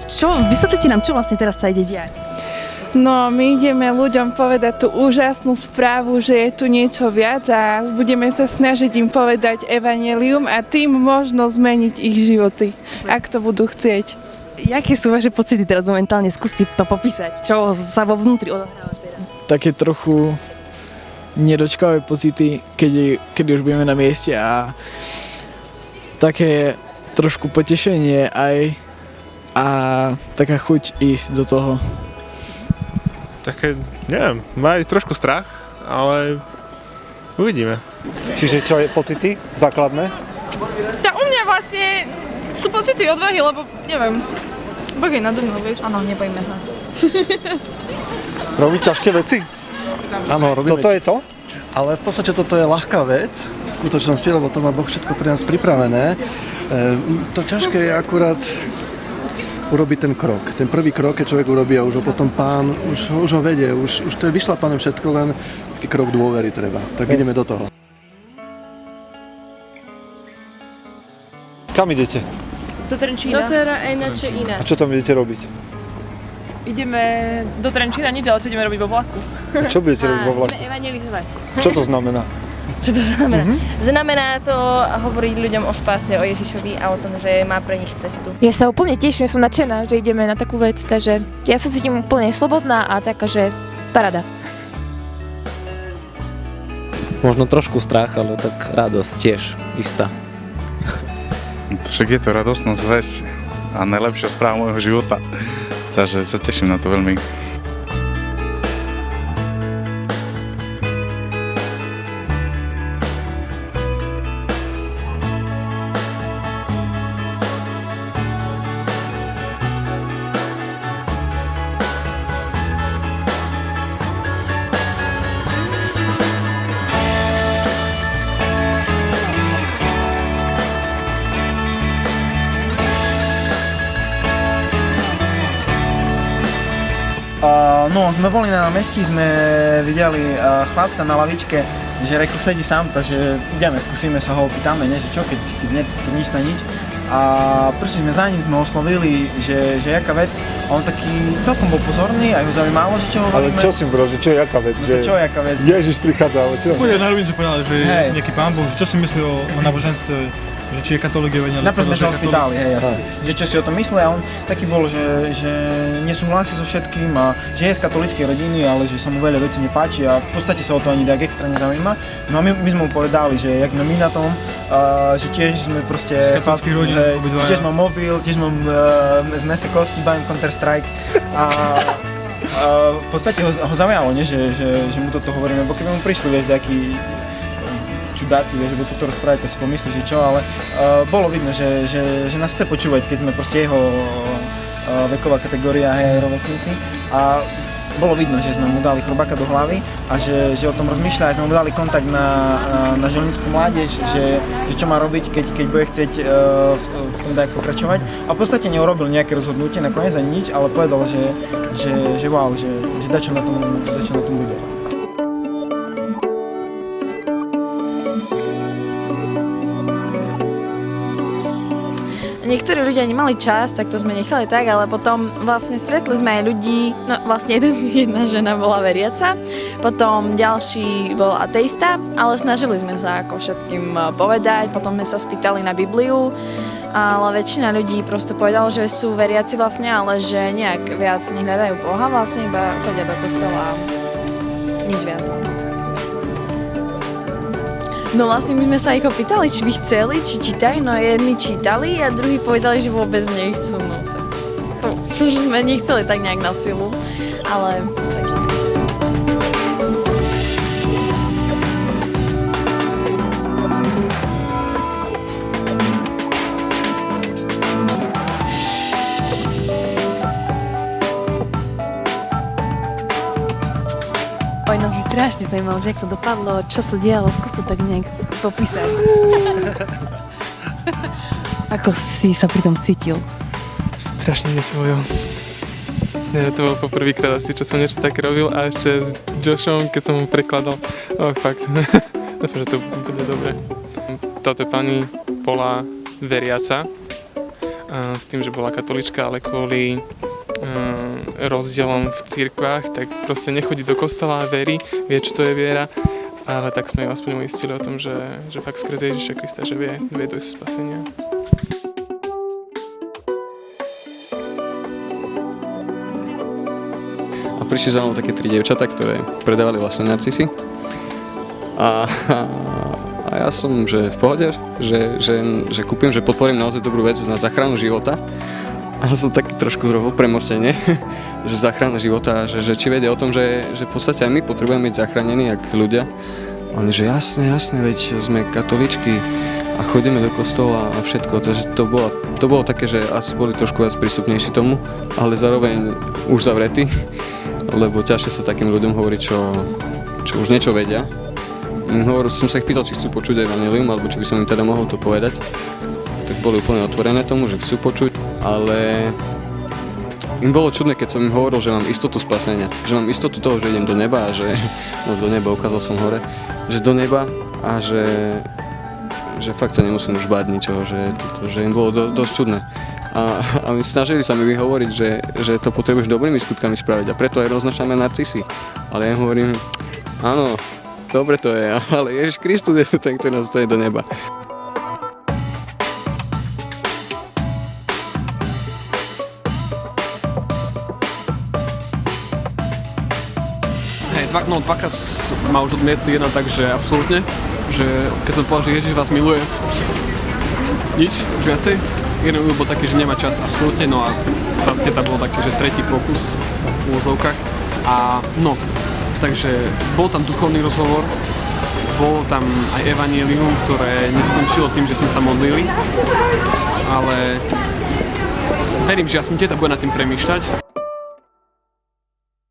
Vysvetlite nám, čo vlastne teraz sa ide diať. No, my ideme ľuďom povedať tú úžasnú správu, že je tu niečo viac a budeme sa snažiť im povedať evanjelium a tým možno zmeniť ich životy, ak to budú chcieť. Jaké sú vaše pocity teraz momentálne? Skúste to popísať. Čo sa vo vnútri odohráva teraz? Také trochu nedočkavé pocity, keď už budeme na mieste a také trošku potešenie aj a taká chuť ísť do toho. Také, neviem, má aj trošku strach, ale uvidíme. Čiže čo je pocity základné? Tak u mňa vlastne sú pocity odvahy, lebo neviem, Boh je nado mnou, vieš. Áno, nebojíme sa. Robiť ťažké veci? Áno, robíme. Toto je to? Ale v podstate toto je ľahká vec v skutočnosti, lebo to má Boh všetko pre nás pripravené. To ťažké je akurát urobiť ten krok. Ten prvý krok, keď človek urobí a už ho potom Pán, už ho vedie, už to je vyšlapané všetko, len taký krok dôvery treba. Tak ideme do toho. Kam idete? Do Trenčína. A čo tam idete robiť? Ideme do Trenčína, nič, ale čo ideme robiť vo vlaku? A čo budete robiť vo vlaku? Ideme evangelizovať. Čo to znamená? Čo to znamená? Znamená to hovoriť ľuďom o spáse, o Ježišovi a o tom, že má pre nich cestu. Ja sa úplne teším, som nadšená, že ideme na takú vec, takže ja sa cítim úplne slobodná a taká, že paráda. Možno trošku strach, ale tak radosť tiež istá. Však je to radostná zväzť a najlepšia správa môjho života. Takže sa teším na to veľmi. No, sme boli na námestí, sme videli chlapca na lavičke, že reko sedí sám, takže ideme, skúsime sa ho opýtame, nie, že čo, keď nič na nič. A prišli sme za ním, sme oslovili, že jaká vec. A on taký celkom bol pozorný, aj ho zaujímalo, že čo hovoríme. Ale čo si bol, že čo je jaká vec? No to čo je jaká vec? Ježiš prichádza, ale čo? Bude na rovinu, že povedal, že nejaký pán Boh, že čo si myslí o náboženstve, že či je katolík evanjelium. Najprv sme sa ho spýtali, hej, jasne, že čo si o tom myslí a on taký bol, že nesúhlasí so všetkým a že je z katolíckej rodiny, ale že sa mu veľa vecí nepáči a v podstate sa o to ani tak extra nezaujíma. No a my sme mu povedali, že jak sme my na tom, že tiež sme proste z katolíckych rodín, tiež mám mobil, tiež mám znese kosti, bavím Counter-Strike a v podstate ho zaujalo, že mu toto hovoríme, lebo keby mu prišli, vieš, nejaký čudáci, vieš, že toto rozprávať, tak si pomyslíš, že čo, ale bolo vidno, že nás chce počúvať, keď sme proste jeho veková kategória, hej, rovesníci a bolo vidno, že sme mu dali chrobáka do hlavy a že o tom rozmýšľa, sme mu dali kontakt na želnickú mládež, že čo má robiť, keď bude chcieť v tom dať pokračovať a v podstate neurobil nejaké rozhodnutie, nakoniec ani nič, ale povedal, že wow, že dačo na tom bude. Niektorí ľudia nemali čas, tak to sme nechali tak, ale potom vlastne stretli sme aj ľudí, no vlastne jedna žena bola veriaca, potom ďalší bol ateista, ale snažili sme sa ako všetkým povedať, potom sme sa spýtali na Bibliu, ale väčšina ľudí prosto povedala, že sú veriaci vlastne, ale že nejak viac nehľadajú Boha, vlastne iba chodia do kostola a nič viac. No vlastne my sme sa ich opýtali, či by chceli, či čítajú, no jedni čítali a druhí povedali, že vôbec nechcú, no tak to sme nechceli tak nejak na silu, ale takže. Oj, nás by strašne zaujímalo, že jak to dopadlo, čo sa dialo, skús to tak nejak popísať. Ako si sa pri tom cítil? Strašne nesvojo. Ja, to bolo poprvýkrát asi, čo som niečo také robil a ešte s Joshom, keď som mu prekladal. Fakt. Dúfam, že to bude dobre. Táto pani bola veriaca s tým, že bola katolička, ale kvôli rozdielom v cirkvách, tak proste nechodí do kostola, verí, vie, čo to je viera, ale tak sme ju aspoň uistili o tom, že fakt skrze Ježiša Krista, že vie dojsť spasenia. A prišli za mnou také 3 dievčatá, ktoré predávali vlastne narcisy. A ja som, že v pohode, že kúpim, že podporím naozaj dobrú vec na záchranu života. A som taký trošku zrobil premostenie, že záchrana života, že či vedia o tom, že v podstate aj my potrebujeme byť zachránení, jak ľudia. Oni, že jasné, veď sme katolíčky a chodíme do kostola a všetko. Takže to bolo také, že asi boli trošku viac prístupnejší tomu, ale zároveň už zavretí, lebo ťažšie sa takým ľuďom hovorí, čo už niečo vedia. Som sa ich pýtal, či chcú počuť evanjelium, alebo či by som im teda mohol to povedať. Tak boli úplne otvorené tomu, že chcú počuť, ale im bolo čudné, keď som im hovoril, že mám istotu spasenia, že mám istotu toho, že idem do neba a že, no do neba, ukázal som hore, že do neba a že fakt sa nemusím už báť ničoho, že im bolo dosť čudné. A my snažili sa mi vyhovoriť, že to potrebuješ dobrými skutkami spraviť a preto aj roznášame narcisy. Ale ja im hovorím, áno, dobre to je, ale Ježiš Kristus je ten, ktorý nás dostane do neba. Dvakrát ma už odmietli jedna tak, že absolútne, že keď som povedal, že Ježiš vás miluje, nič, už viacej. Jeden bol taký, že nemá čas absolútne, no a tá teta bol taký, že tretí pokus v úvozovkách. A no, takže bol tam duchovný rozhovor, bolo tam aj evanjelium, ktoré neskončilo tým, že sme sa modlili, ale verím, že aspoň teta bude nad tým premýšľať.